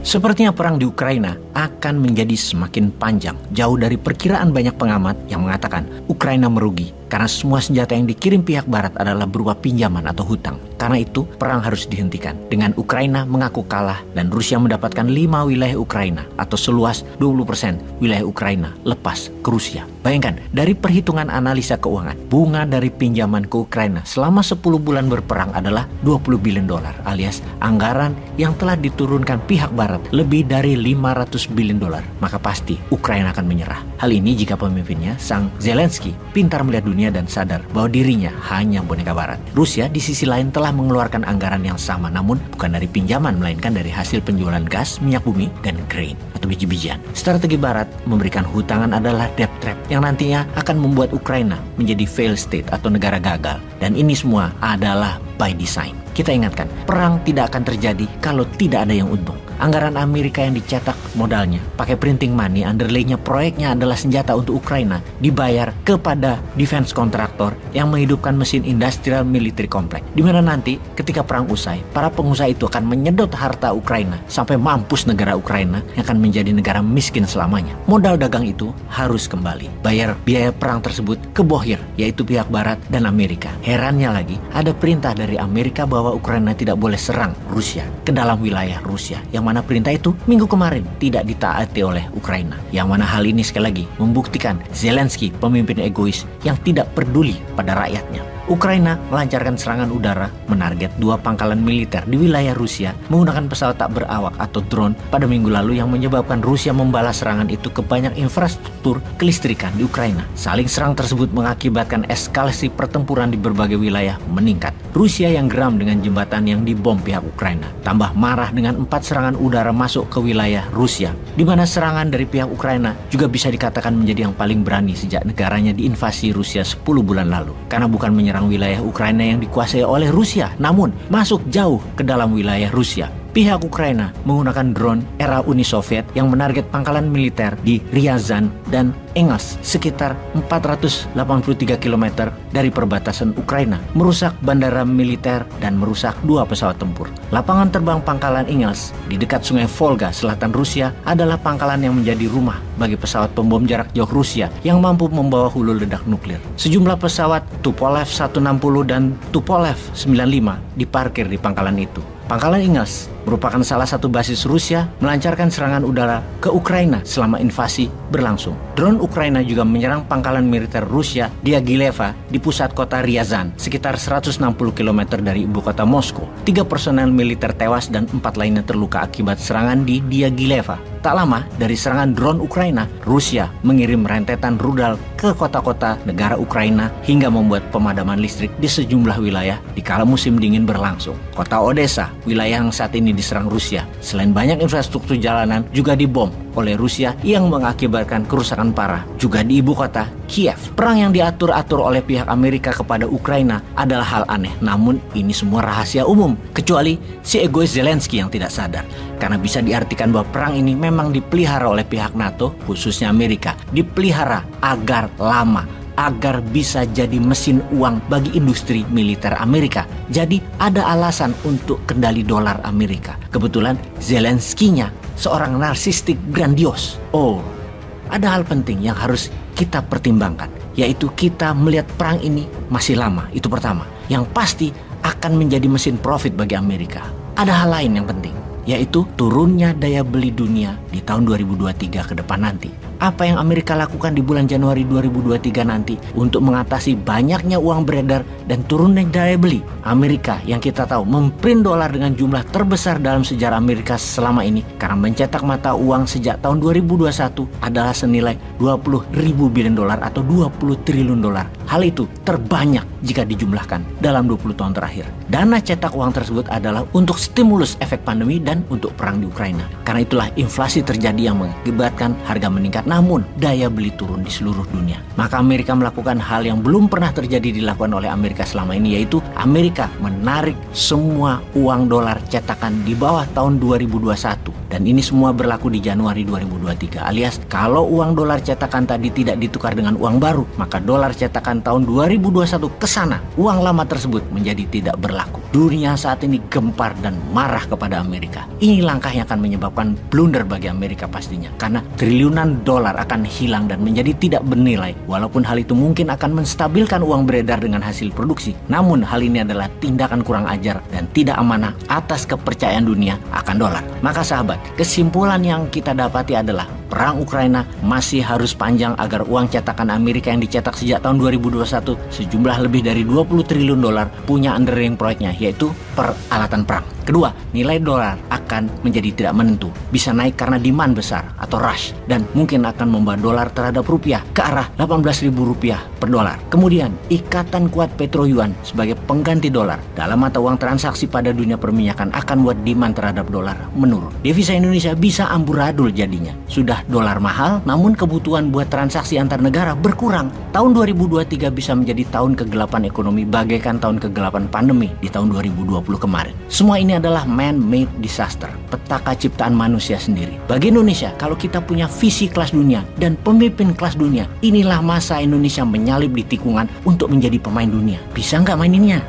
Sepertinya perang di Ukraina akan menjadi semakin panjang, jauh dari perkiraan banyak pengamat yang mengatakan Ukraina merugi karena semua senjata yang dikirim pihak barat adalah berupa pinjaman atau hutang. Karena itu, perang harus dihentikan. Dengan Ukraina mengaku kalah dan Rusia mendapatkan 5 wilayah Ukraina atau seluas 20% wilayah Ukraina lepas ke Rusia. Bayangkan, dari perhitungan analisa keuangan, bunga dari pinjaman ke Ukraina selama 10 bulan berperang adalah $20 billion alias anggaran yang telah diturunkan pihak barat lebih dari $500 billion. Maka pasti Ukraina akan menyerah. Hal ini jika pemimpinnya, Sang Zelensky, pintar melihat dunia dan sadar bahwa dirinya hanya boneka barat. Rusia di sisi lain telah mengeluarkan anggaran yang sama, namun bukan dari pinjaman melainkan dari hasil penjualan gas, minyak bumi, dan grain atau biji-bijian. Strategi barat memberikan hutangan adalah debt trap yang nantinya akan membuat Ukraina menjadi failed state atau negara gagal. Dan ini semua adalah by design. Kita ingatkan, perang tidak akan terjadi kalau tidak ada yang untung. Anggaran Amerika yang dicetak modalnya pakai printing money, underlay-nya proyeknya adalah senjata untuk Ukraina, dibayar kepada defense kontraktor yang menghidupkan mesin industrial military complex. Di mana nanti ketika perang usai, para pengusaha itu akan menyedot harta Ukraina sampai mampus negara Ukraina yang akan menjadi negara miskin selamanya. Modal dagang itu harus kembali. Bayar biaya perang tersebut ke bohir, yaitu pihak barat dan Amerika. Herannya lagi, ada perintah dari Amerika bahwa Ukraina tidak boleh serang Rusia ke dalam wilayah Rusia, yang mana perintah itu minggu kemarin tidak ditaati oleh Ukraina. Yang mana hal ini sekali lagi membuktikan Zelensky pemimpin egois yang tidak peduli pada rakyatnya. Ukraina melancarkan serangan udara menarget 2 pangkalan militer di wilayah Rusia menggunakan pesawat tak berawak atau drone pada minggu lalu yang menyebabkan Rusia membalas serangan itu ke banyak infrastruktur kelistrikan di Ukraina. Saling serang tersebut mengakibatkan eskalasi pertempuran di berbagai wilayah meningkat. Rusia yang geram dengan jembatan yang dibom pihak Ukraina tambah marah dengan 4 serangan udara masuk ke wilayah Rusia, di mana serangan dari pihak Ukraina juga bisa dikatakan menjadi yang paling berani sejak negaranya diinvasi Rusia 10 bulan lalu. Karena bukan menyerang wilayah Ukraina yang dikuasai oleh Rusia, namun masuk jauh ke dalam wilayah Rusia. Pihak Ukraina menggunakan drone era Uni Soviet yang menarget pangkalan militer di Ryazan dan Engels sekitar 483 km dari perbatasan Ukraina, merusak bandara militer dan merusak 2 pesawat tempur. Lapangan terbang pangkalan Engels di dekat sungai Volga selatan Rusia adalah pangkalan yang menjadi rumah bagi pesawat pembom jarak jauh Rusia yang mampu membawa hulu ledak nuklir. Sejumlah pesawat Tupolev 160 dan Tupolev 95 diparkir di pangkalan itu. Pangkalan Engels merupakan salah satu basis Rusia melancarkan serangan udara ke Ukraina selama invasi berlangsung. Drone Ukraina juga menyerang pangkalan militer Rusia di Diagileva di pusat kota Ryazan, sekitar 160 km dari ibu kota Moskow. 3 personel militer tewas dan 4 lainnya terluka akibat serangan di Diagileva. Tak lama dari serangan drone Ukraina, Rusia mengirim rentetan rudal ke kota-kota negara Ukraina hingga membuat pemadaman listrik di sejumlah wilayah di kala musim dingin berlangsung. Kota Odessa, wilayah yang saat ini diserang Rusia, selain banyak infrastruktur jalanan juga dibom oleh Rusia yang mengakibatkan kerusakan parah juga di ibu kota Kiev. Perang yang diatur-atur oleh pihak Amerika kepada Ukraina adalah hal aneh, namun ini semua rahasia umum kecuali si egois Zelensky yang tidak sadar. Karena bisa diartikan bahwa perang ini memang dipelihara oleh pihak NATO, khususnya Amerika, dipelihara agar lama, agar bisa jadi mesin uang bagi industri militer Amerika. Jadi ada alasan untuk kendali dolar Amerika. Kebetulan Zelensky-nya seorang narsistik grandios. Oh, ada hal penting yang harus kita pertimbangkan, yaitu kita melihat perang ini masih lama, itu pertama. Yang pasti akan menjadi mesin profit bagi Amerika. Ada hal lain yang penting, yaitu turunnya daya beli dunia di tahun 2023 ke depan nanti. Apa yang Amerika lakukan di bulan Januari 2023 nanti untuk mengatasi banyaknya uang beredar dan turunnya daya beli Amerika yang kita tahu memprint dolar dengan jumlah terbesar dalam sejarah Amerika selama ini karena mencetak mata uang sejak tahun 2021 adalah senilai 20.000 billion dolar atau 20 triliun dolar. Hal itu terbanyak jika dijumlahkan dalam 20 tahun terakhir. Dana cetak uang tersebut adalah untuk stimulus efek pandemi dan untuk perang di Ukraina. Karena itulah inflasi terjadi yang mengakibatkan harga meningkat namun daya beli turun di seluruh dunia. Maka Amerika melakukan hal yang belum pernah terjadi dilakukan oleh Amerika selama ini, yaitu Amerika menarik semua uang dolar cetakan di bawah tahun 2021. Dan ini semua berlaku di Januari 2023, alias kalau uang dolar cetakan tadi tidak ditukar dengan uang baru, maka dolar cetakan tahun 2021 ke sana, uang lama tersebut menjadi tidak berlaku. Dunia saat ini gempar dan marah kepada Amerika. Ini langkah yang akan menyebabkan blunder bagi Amerika pastinya, karena triliunan dolar akan hilang dan menjadi tidak bernilai. Walaupun hal itu mungkin akan menstabilkan uang beredar dengan hasil produksi, namun hal ini adalah tindakan kurang ajar dan tidak amanah atas kepercayaan dunia akan dolar. Maka sahabat, kesimpulan yang kita dapati adalah perang Ukraina masih harus panjang agar uang cetakan Amerika yang dicetak sejak tahun 2021 sejumlah lebih dari 20 triliun dolar punya underlying proyeknya, yaitu peralatan perang. Kedua, nilai dolar akan menjadi tidak menentu, bisa naik karena demand besar atau rush, dan mungkin akan membawa dolar terhadap rupiah ke arah 18.000 rupiah per dolar. Kemudian, ikatan kuat petro yuan sebagai pengganti dolar dalam mata uang transaksi pada dunia perminyakan akan buat demand terhadap dolar menurun. Devisa Indonesia bisa amburadul jadinya. Sudah dolar mahal, namun kebutuhan buat transaksi antar negara berkurang. Tahun 2023 bisa menjadi tahun kegelapan ekonomi bagaikan tahun kegelapan pandemi di tahun 2020 kemarin. Semua ini adalah man-made disaster, petaka ciptaan manusia sendiri. Bagi Indonesia, kalau kita punya visi kelas dunia dan pemimpin kelas dunia, inilah masa Indonesia menyalip di tikungan untuk menjadi pemain dunia. Bisa nggak maininnya?